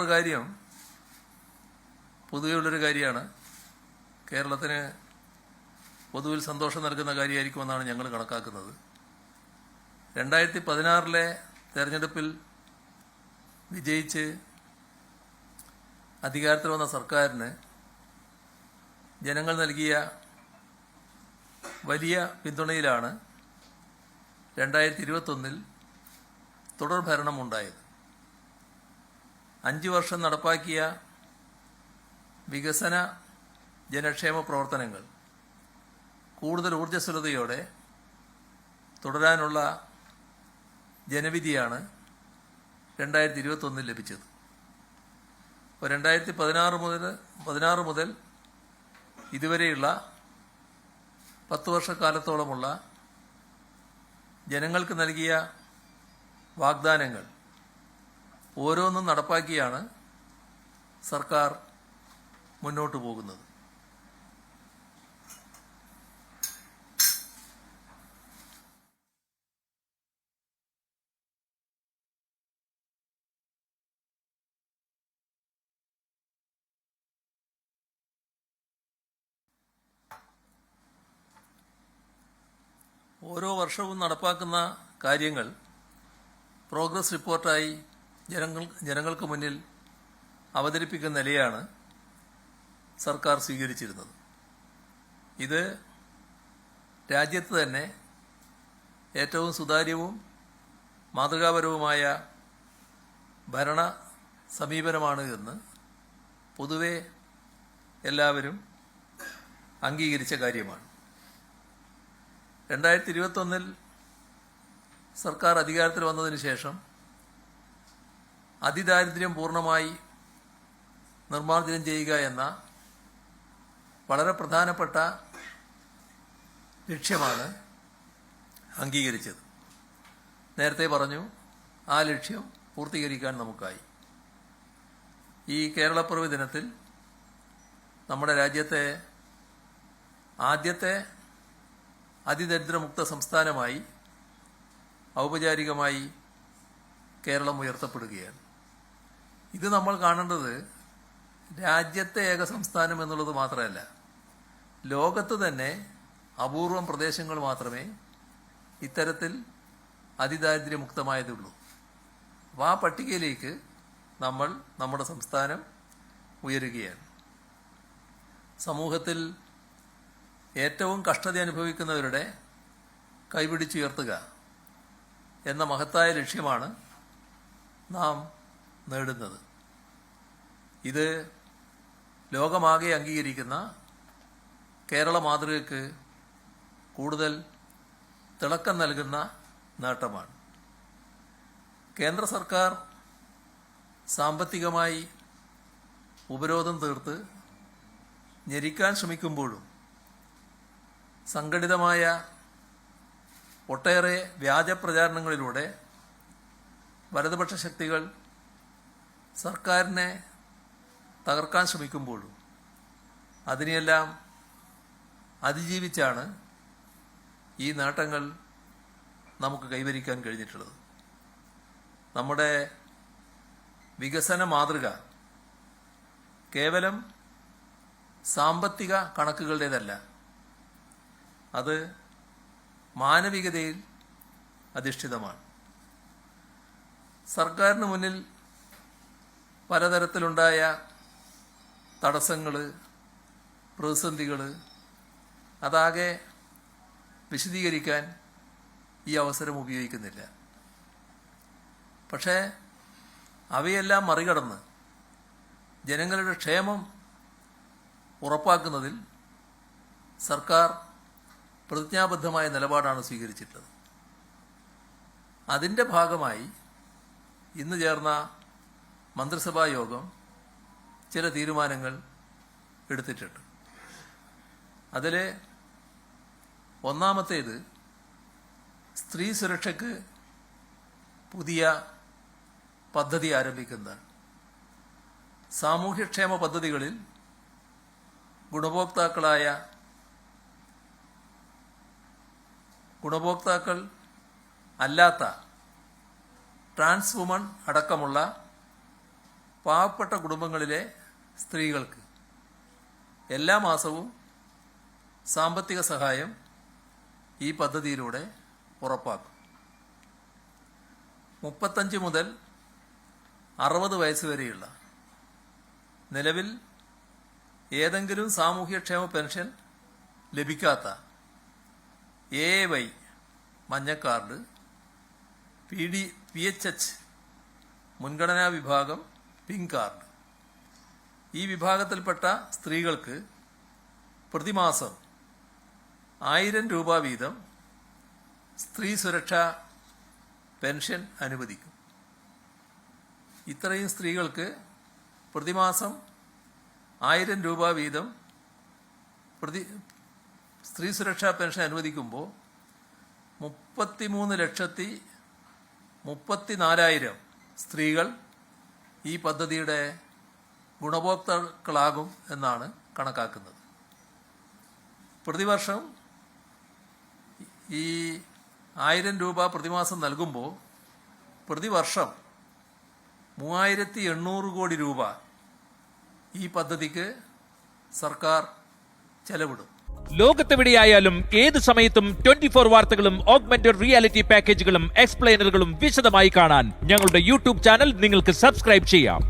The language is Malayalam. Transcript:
വേറൊരു കാര്യം പൊതുവെയുള്ളൊരു കാര്യമാണ്. കേരളത്തിന് പൊതുവിൽ സന്തോഷം നൽകുന്ന കാര്യമായിരിക്കുമെന്നാണ് ഞങ്ങൾ കണക്കാക്കുന്നത്. 2016 തെരഞ്ഞെടുപ്പിൽ വിജയിച്ച് അധികാരത്തിൽ വന്ന സർക്കാരിന് ജനങ്ങൾ നൽകിയ വലിയ പിന്തുണയിലാണ് 2021 തുടർ ഭരണമുണ്ടായത്. 5 വർഷം നടപ്പാക്കിയ വികസന ജനക്ഷേമ പ്രവർത്തനങ്ങൾ കൂടുതൽ ഊർജ്ജസ്വലതയോടെ തുടരാനുള്ള ജനവിധിയാണ് 2021 ലഭിച്ചത്. അപ്പോൾ 2016 മുതൽ ഇതുവരെയുള്ള 10 വർഷക്കാലത്തോളമുള്ള ജനങ്ങൾക്ക് നൽകിയ വാഗ്ദാനങ്ങൾ ഓരോന്നും നടപ്പാക്കിയാണ് സർക്കാർ മുന്നോട്ട് പോകുന്നത്. ഓരോ വർഷവും നടപ്പാക്കുന്ന കാര്യങ്ങൾ പ്രോഗ്രസ് റിപ്പോർട്ടായി ജനങ്ങൾക്ക് മുന്നിൽ അവതരിപ്പിക്കുന്ന നിലയാണ് സർക്കാർ സ്വീകരിച്ചിരുന്നത്. ഇത് രാജ്യത്ത് തന്നെ ഏറ്റവും സുതാര്യവും മാതൃകാപരവുമായ ഭരണ സമീപനമാണ് എന്ന് പൊതുവെ എല്ലാവരും അംഗീകരിച്ച കാര്യമാണ്. 2021 സർക്കാർ അധികാരത്തിൽ വന്നതിന് ശേഷം അതിദാരിദ്ര്യം പൂർണ്ണമായി നിർമ്മാർജ്ജനം ചെയ്യുക എന്ന വളരെ പ്രധാനപ്പെട്ട ലക്ഷ്യമാണ് അംഗീകരിച്ചത്. നേരത്തെ പറഞ്ഞു, ആ ലക്ഷ്യം പൂർത്തീകരിക്കാൻ നമുക്കായി. ഈ കേരളപ്പിറവി ദിനത്തിൽ നമ്മുടെ രാജ്യത്തെ ആദ്യത്തെ അതിദരിദ്രമുക്ത സംസ്ഥാനമായി ഔപചാരികമായി കേരളം ഉയർത്തപ്പെടുകയാണ്. ഇത് നമ്മൾ കാണേണ്ടത് രാജ്യത്തെ ഏക സംസ്ഥാനം എന്നുള്ളത് മാത്രമല്ല, ലോകത്ത് തന്നെ അപൂർവം പ്രദേശങ്ങൾ മാത്രമേ ഇത്തരത്തിൽ അതിദാരിദ്ര്യമുക്തമായതുള്ളൂ. അപ്പോൾ ആ പട്ടികയിലേക്ക് നമ്മുടെ സംസ്ഥാനം ഉയരുകയാണ്. സമൂഹത്തിൽ ഏറ്റവും കഷ്ടത അനുഭവിക്കുന്നവരുടെ കൈപിടിച്ചുയർത്തുക എന്ന മഹത്തായ ലക്ഷ്യമാണ് നാം നേടുന്നത്. ഇത് ലോകമാകെ അംഗീകരിക്കുന്ന കേരള മാതൃകയ്ക്ക് കൂടുതൽ തിളക്കം നൽകുന്ന നേട്ടമാണ്. കേന്ദ്ര സർക്കാർ സാമ്പത്തികമായി ഉപരോധം തീർത്ത് ഞെരിക്കാൻ ശ്രമിക്കുമ്പോഴും സംഘടിതമായ ഒട്ടേറെ വ്യാജ പ്രചാരണങ്ങളിലൂടെ വലതുപക്ഷ ശക്തികൾ സർക്കാരിനെ തകർക്കാൻ ശ്രമിക്കുമ്പോഴും അതിനെയെല്ലാം അതിജീവിച്ചാണ് ഈ നേട്ടങ്ങൾ നമുക്ക് കൈവരിക്കാൻ കഴിഞ്ഞിട്ടുള്ളത്. നമ്മുടെ വികസന മാതൃക കേവലം സാമ്പത്തിക കണക്കുകളുടേതല്ല, അത് മാനവികതയിൽ അധിഷ്ഠിതമാണ്. സർക്കാരിന് മുന്നിൽ പലതരത്തിലുണ്ടായ തടസ്സങ്ങൾ, പ്രതിസന്ധികൾ അതാകെ വിശദീകരിക്കാൻ ഈ അവസരം ഉപയോഗിക്കുന്നില്ല. പക്ഷേ അവയെല്ലാം മറികടന്ന് ജനങ്ങളുടെ ക്ഷേമം ഉറപ്പാക്കുന്നതിൽ സർക്കാർ പ്രതിജ്ഞാബദ്ധമായ നിലപാടാണ് സ്വീകരിച്ചിട്ടുള്ളത്. അതിൻ്റെ ഭാഗമായി ഇന്ന് ചേർന്ന മന്ത്രിസഭാ യോഗം ചില തീരുമാനങ്ങൾ എടുത്തിട്ടുണ്ട്. അതിൽ ഒന്നാമത്തേത് സ്ത്രീ സുരക്ഷയ്ക്ക് പുതിയ പദ്ധതി ആരംഭിക്കുന്നതാണ്. സാമൂഹ്യക്ഷേമ പദ്ധതികളിൽ ഗുണഭോക്താക്കൾ അല്ലാത്ത ട്രാൻസ് വുമൺ അടക്കമുള്ള പാവപ്പെട്ട കുടുംബങ്ങളിലെ സ്ത്രീകൾക്ക് എല്ലാ മാസവും സാമ്പത്തിക സഹായം ഈ പദ്ധതിയിലൂടെ ഉറപ്പാക്കും. 35 മുതൽ 60 വയസ്സ് വരെയുള്ള നിലവിൽ ഏതെങ്കിലും സാമൂഹ്യക്ഷേമ പെൻഷൻ ലഭിക്കാത്ത AAY മഞ്ഞ കാർഡ്, PHH മുൻഗണനാ വിഭാഗം പിങ്ക് കാർഡ്, ഈ വിഭാഗത്തിൽപ്പെട്ട സ്ത്രീകൾക്ക് പ്രതിമാസം 1000 രൂപ വീതം സ്ത്രീ സുരക്ഷാ പെൻഷൻ അനുവദിക്കും. ഇത്രയും സ്ത്രീകൾക്ക് പ്രതിമാസം 1000 രൂപ വീതം സ്ത്രീ സുരക്ഷാ പെൻഷൻ അനുവദിക്കുമ്പോൾ 33,34,000 സ്ത്രീകൾ ഈ പദ്ധതിയുടെ ഗുണഭോക്താക്കളാകും എന്നാണ് കണക്കാക്കുന്നത്. പ്രതിവർഷം ഈ 1000 രൂപ പ്രതിമാസം നൽകുമ്പോൾ പ്രതിവർഷം 3800 കോടി രൂപ ഈ പദ്ധതിക്ക് സർക്കാർ ചെലവിടും. ലോകത്തെവിടെയായാലും ഏത് സമയത്തും 24 വാർത്തകളും ഓഗ്മെന്റഡ് റിയാലിറ്റി പാക്കേജുകളും എക്സ്പ്ലെയിനറുകളും വിശദമായി കാണാൻ ഞങ്ങളുടെ യൂട്യൂബ് ചാനൽ നിങ്ങൾക്ക് സബ്സ്ക്രൈബ് ചെയ്യാം.